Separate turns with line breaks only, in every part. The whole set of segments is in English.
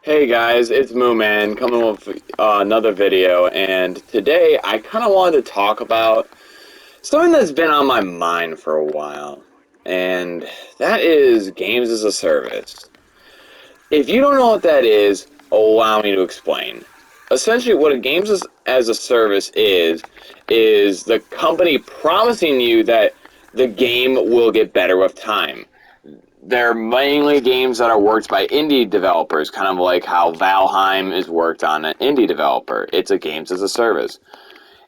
Hey guys, it's Moo Man coming with another video, and today I kind of wanted to talk about something that's been on my mind for a while, and that is games as a service. If you don't know what that is, allow me to explain. Essentially, what a as a service is the company promising you that the game will get better with time. They're mainly games that are worked by indie developers, kind of like how Valheim is worked on an indie developer. It's a games as a service.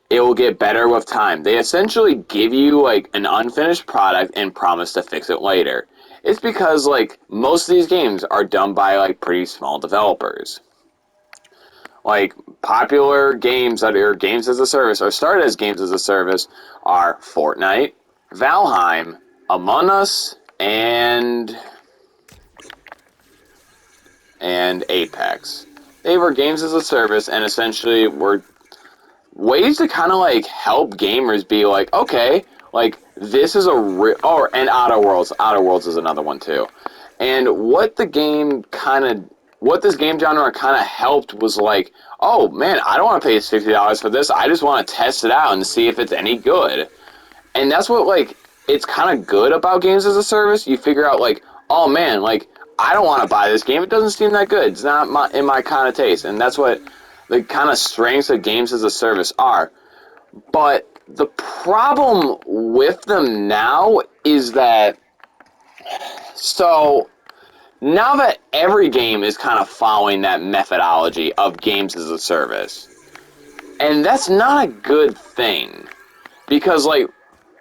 It will get better with time. They essentially give you like an unfinished product and promise to fix it later. It's because like most of these games are done by like pretty small developers. Like popular games that are games as a service or started as games as a service are Fortnite, Valheim, Among Us, and Apex. They were games as a service and essentially were ways to kind of like help gamers be like, okay, like this is and Outer Worlds. Outer Worlds is another one too. And what this game genre kind of helped was like, oh man, I don't want to pay $60 for this. I just want to test it out and see if it's any good. And that's what like it's kind of good about games as a service. You figure out like, oh man, like I don't want to buy this game. It doesn't seem that good. It's not in my kind of taste. And that's what the kind of strengths of games as a service are. But the problem with them now is that so now that every game is kind of following that methodology of games as a service. And that's not a good thing. Because like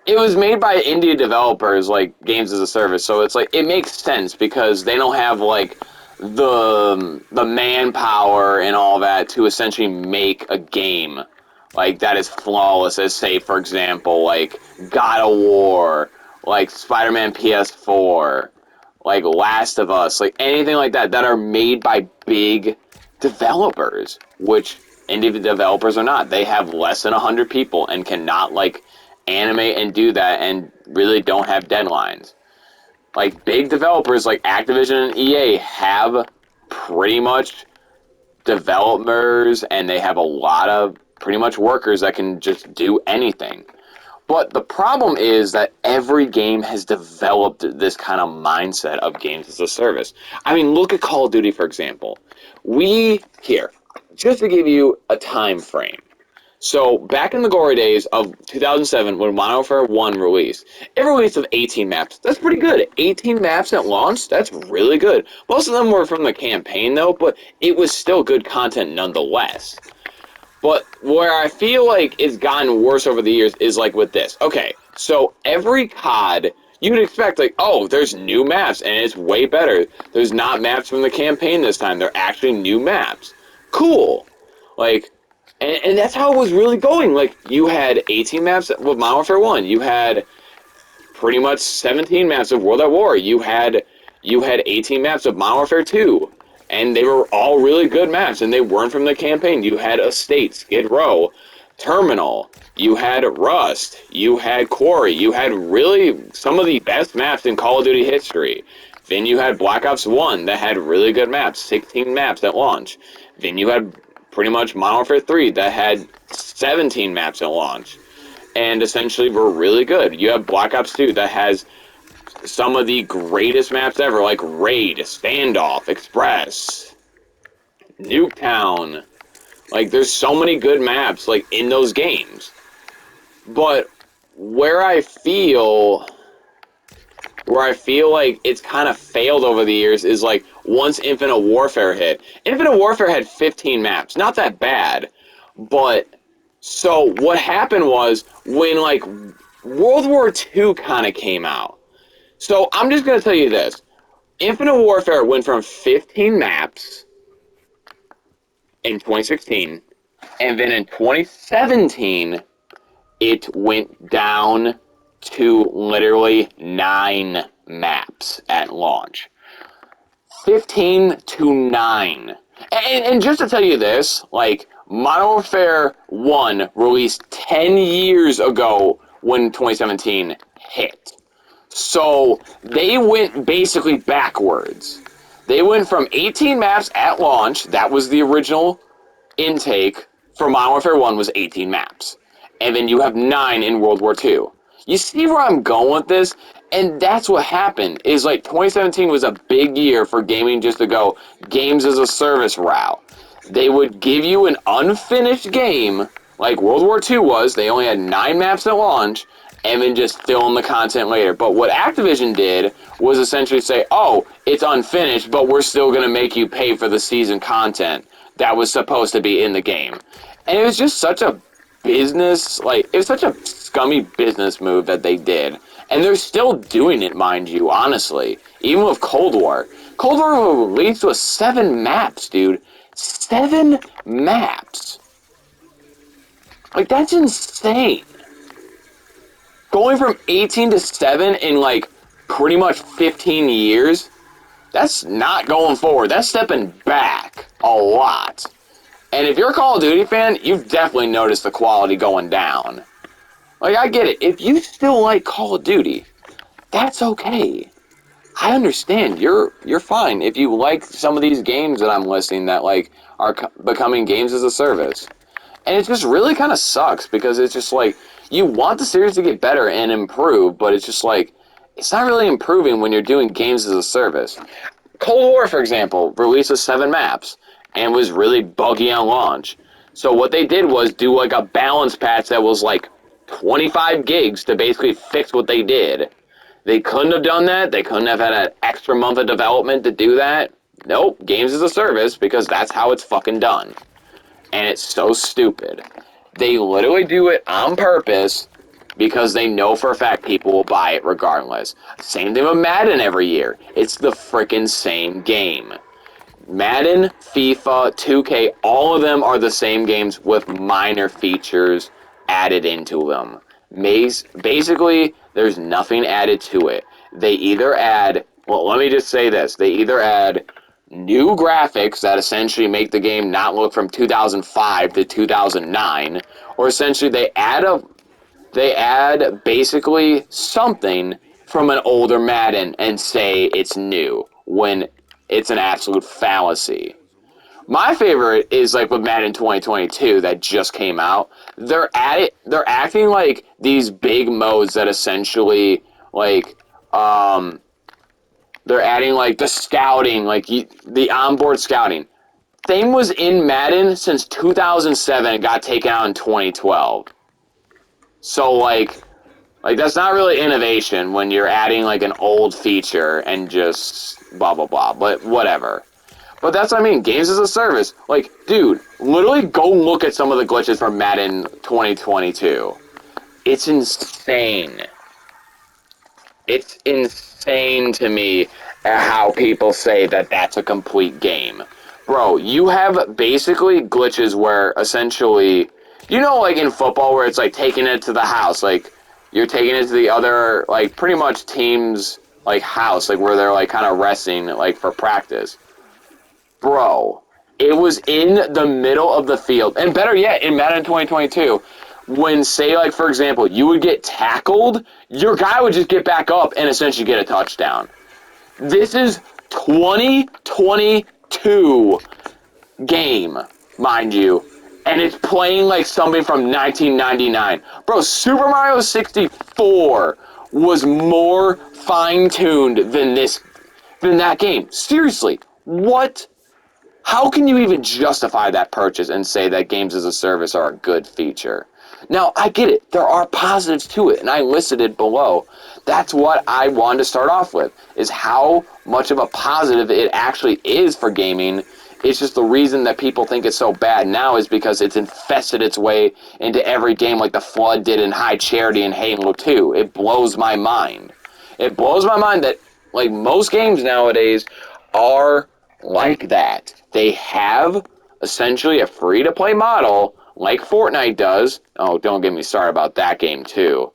it was made by indie developers, like games as a service, so it's like it makes sense because they don't have like the manpower and all that to essentially make a game like that is flawless. As say, for example, like God of War, like Spider-Man PS4, like Last of Us, like anything like that that are made by big developers, which indie developers are not. They have less than 100 people and cannot like animate and do that and really don't have deadlines. Like big developers like Activision and EA have pretty much developers and they have a lot of pretty much workers that can just do anything. But the problem is that every game has developed this kind of mindset of games as a service. I mean, look at Call of Duty, for example. Just to give you a time frame. So, back in the glory days of 2007, when Modern Warfare 1 released, it released with 18 maps. That's pretty good. 18 maps at launch? That's really good. Most of them were from the campaign, though, but it was still good content nonetheless. But where I feel like it's gotten worse over the years is like with this. Okay, so every COD, you would expect like, oh, there's new maps, and it's way better. There's not maps from the campaign this time. They're actually new maps. Cool. Like, and that's how it was really going. Like, you had 18 maps with Modern Warfare 1. You had pretty much 17 maps of World at War. You had 18 maps of Modern Warfare 2. And they were all really good maps, and they weren't from the campaign. You had Estate, Skid Row, Terminal. You had Rust. You had Quarry. You had really some of the best maps in Call of Duty history. Then you had Black Ops 1 that had really good maps, 16 maps at launch. Then you had pretty much Modern Warfare 3 that had 17 maps at launch and essentially were really good. You have Black Ops 2 that has some of the greatest maps ever, like Raid, Standoff, Express, Nuketown. Like, there's so many good maps, like, in those games. But where I feel like it's kind of failed over the years is like once Infinite Warfare hit. Infinite Warfare had 15 maps, not that bad, but so what happened was when like World War II kind of came out. So I'm just gonna tell you this: Infinite Warfare went from 15 maps in 2016, and then in 2017 it went down to literally 9 maps at launch. 15 to 9. And just to tell you this, like, Modern Warfare 1 released 10 years ago when 2017 hit. So, they went basically backwards. They went from 18 maps at launch, that was the original intake for Modern Warfare 1 was 18 maps. And then you have 9 in World War II. You see where I'm going with this? And that's what happened, is like 2017 was a big year for gaming just to go games as a service route. They would give you an unfinished game, like World War II was, they only had 9 maps at launch, and then just fill in the content later. But what Activision did was essentially say, oh, it's unfinished, but we're still going to make you pay for the season content that was supposed to be in the game. And it was just such a business, like, it was such a scummy business move that they did. And they're still doing it, mind you, honestly. Even with Cold War. Cold War released with 7 maps, dude. 7 maps. Like, that's insane. Going from 18 to 7 in, like, pretty much 15 years, that's not going forward. That's stepping back a lot. And if you're a Call of Duty fan, you've definitely noticed the quality going down. Like, I get it. If you still like Call of Duty, that's okay. I understand. You're fine if you like some of these games that I'm listing that, like, are becoming games as a service. And it just really kind of sucks because it's just like, you want the series to get better and improve, but it's just like, it's not really improving when you're doing games as a service. Cold War, for example, released with 7 maps and was really buggy on launch. So what they did was do like a balance patch that was like 25 gigs to basically fix what they did. They couldn't have done that. They couldn't have had an extra month of development to do that. Nope, games as a service, because that's how it's fucking done. And it's so stupid. They literally do it on purpose because they know for a fact people will buy it regardless. Same thing with Madden every year. It's the frickin' same game. Madden, FIFA, 2K, all of them are the same games with minor features added into them. Basically, there's nothing added to it. They either add, well, let me just say this. They either add new graphics that essentially make the game not look from 2005 to 2009, or essentially they add basically something from an older Madden and say it's new, when it's an absolute fallacy. My favorite is like with Madden 2022 that just came out. They're acting like these big modes that essentially like they're adding like the scouting, like the onboard scouting. Thing was in Madden since 2007 and got taken out in 2012. So like that's not really innovation when you're adding like an old feature and just blah blah blah, but whatever. But that's what I mean, games as a service. Like, dude, literally go look at some of the glitches from Madden 2022. It's insane. It's insane to me how people say that that's a complete game. Bro, you have basically glitches where essentially, you know, like in football where it's like taking it to the house, like you're taking it to the other, like pretty much team's like house, like where they're like kind of resting like for practice. Bro, it was in the middle of the field. And better yet, in Madden 2022, when, say, like, for example, you would get tackled, your guy would just get back up and essentially get a touchdown. This is 2022 game, mind you. And it's playing like something from 1999. Bro, Super Mario 64 was more fine-tuned than that game. Seriously, what? How can you even justify that purchase and say that games as a service are a good feature? Now, I get it. There are positives to it, and I listed it below. That's what I wanted to start off with, is how much of a positive it actually is for gaming. It's just the reason that people think it's so bad now is because it's infested its way into every game like the Flood did in High Charity and Halo 2. It blows my mind. It blows my mind that, like, most games nowadays are like that. They have essentially a free-to-play model like Fortnite does. Oh, don't get me started about that game too.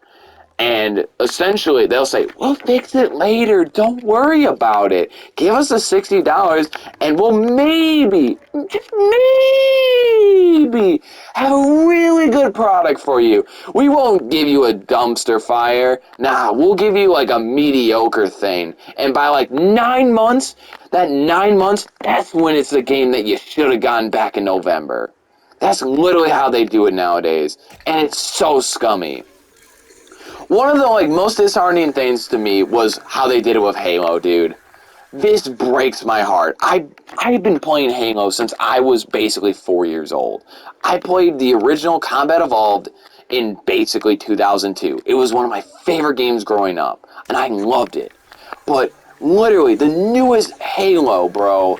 And essentially, they'll say, we'll fix it later. Don't worry about it. Give us the $60 and we'll maybe, just maybe, have a really good product for you. We won't give you a dumpster fire. Nah, we'll give you like a mediocre thing. And by like 9 months, that 9 months, that's when it's the game that you should have gotten back in November. That's literally how they do it nowadays, and it's so scummy. One of the most disheartening things to me was how they did it with Halo, dude. This breaks my heart. I've been playing Halo since I was basically 4 years old. I played the original Combat Evolved in basically 2002. It was one of my favorite games growing up, and I loved it. But literally, the newest Halo, bro,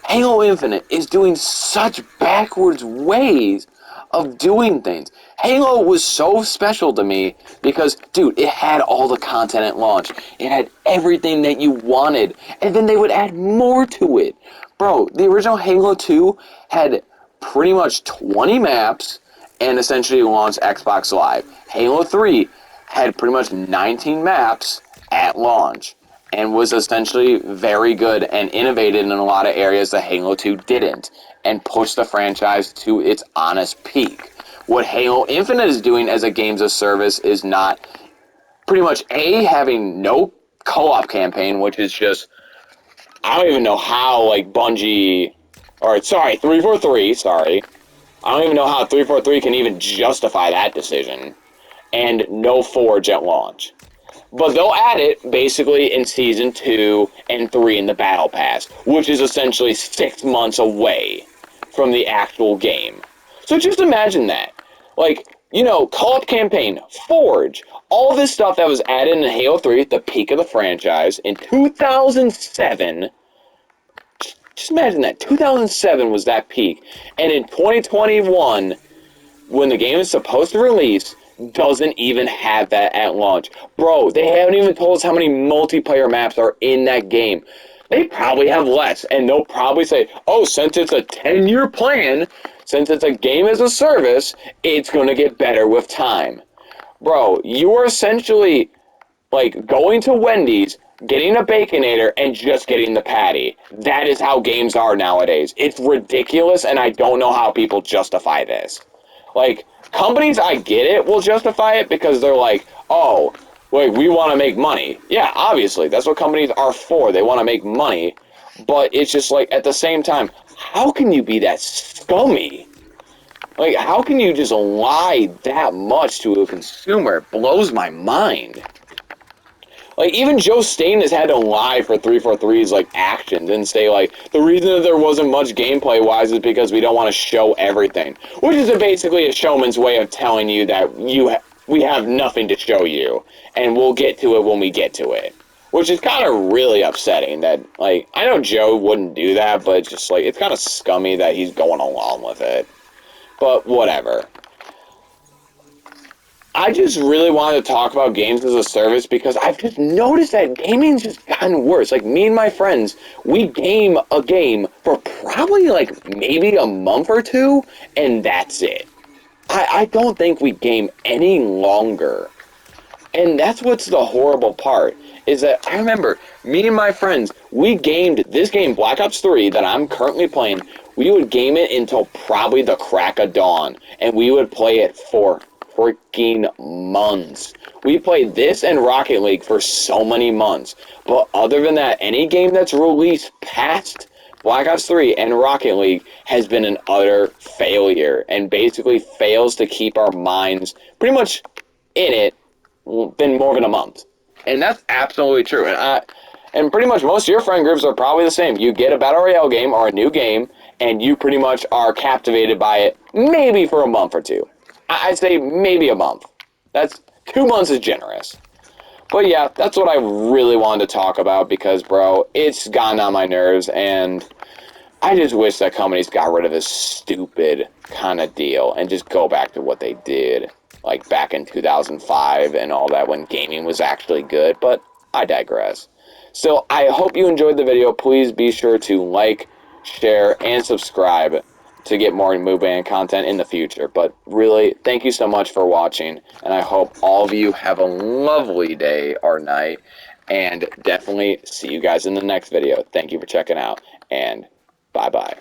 Halo Infinite, is doing such backwards ways of doing things. Halo was so special to me because, dude, it had all the content at launch. It had everything that you wanted, and then they would add more to it. Bro, the original Halo 2 had pretty much 20 maps and essentially launched Xbox Live. Halo 3 had pretty much 19 maps at launch and was essentially very good and innovated in a lot of areas that Halo 2 didn't, and pushed the franchise to its honest peak. What Halo Infinite is doing as a games of service is not pretty much having no co-op campaign, which is just, I don't even know how Bungie, or sorry, 343, sorry. I don't even know how 343 can even justify that decision. And no Forge at launch. But they'll add it basically in Season 2 and 3 in the Battle Pass, which is essentially 6 months away from the actual game. So just imagine that. Co-op campaign, Forge, all this stuff that was added in Halo 3 at the peak of the franchise in 2007. Just imagine that. 2007 was that peak. And in 2021, when the game is supposed to release, doesn't even have that at launch. Bro, they haven't even told us how many multiplayer maps are in that game. They probably have less, and they'll probably say, oh, since it's a 10-year plan, since it's a game as a service, it's going to get better with time. Bro, you are essentially going to Wendy's, getting a Baconator, and just getting the patty. That is how games are nowadays. It's ridiculous, and I don't know how people justify this. Companies, I get it, will justify it because they're oh, we want to make money. Yeah, obviously, that's what companies are for. They want to make money. But it's just at the same time, how can you be that scummy? How can you just lie that much to a consumer? It blows my mind. Even Joe Staten has had to lie for 343's actions and say the reason that there wasn't much gameplay wise is because we don't want to show everything, which is basically a showman's way of telling you that we have nothing to show you, and we'll get to it when we get to it, which is kind of really upsetting. That I know Joe wouldn't do that, but it's just it's kind of scummy that he's going along with it. But whatever. I just really wanted to talk about games as a service because I've just noticed that gaming's just gotten worse. Me and my friends, we game a game for probably maybe a month or two, and that's it. I don't think we game any longer. And that's what's the horrible part, is that I remember me and my friends, we gamed this game, Black Ops 3, that I'm currently playing. We would game it until probably the crack of dawn, and we would play it for freaking months. We played this and Rocket League for so many months. But other than that, any game that's released past Black Ops 3 and Rocket League has been an utter failure and basically fails to keep our minds pretty much in it been more than a month. And that's absolutely true. And pretty much most of your friend groups are probably the same. You get a Battle Royale game or a new game, and you pretty much are captivated by it maybe for a month or two. I'd say maybe a month. That's 2 months is generous. But yeah, that's what I really wanted to talk about because, bro, it's gotten on my nerves, and I just wish that companies got rid of this stupid kind of deal and just go back to what they did, back in 2005 and all that when gaming was actually good, but I digress. So I hope you enjoyed the video. Please be sure to like, share, and subscribe to get more MooBand content in the future. But really, thank you so much for watching, and I hope all of you have a lovely day or night, and definitely see you guys in the next video. Thank you for checking out, and bye-bye.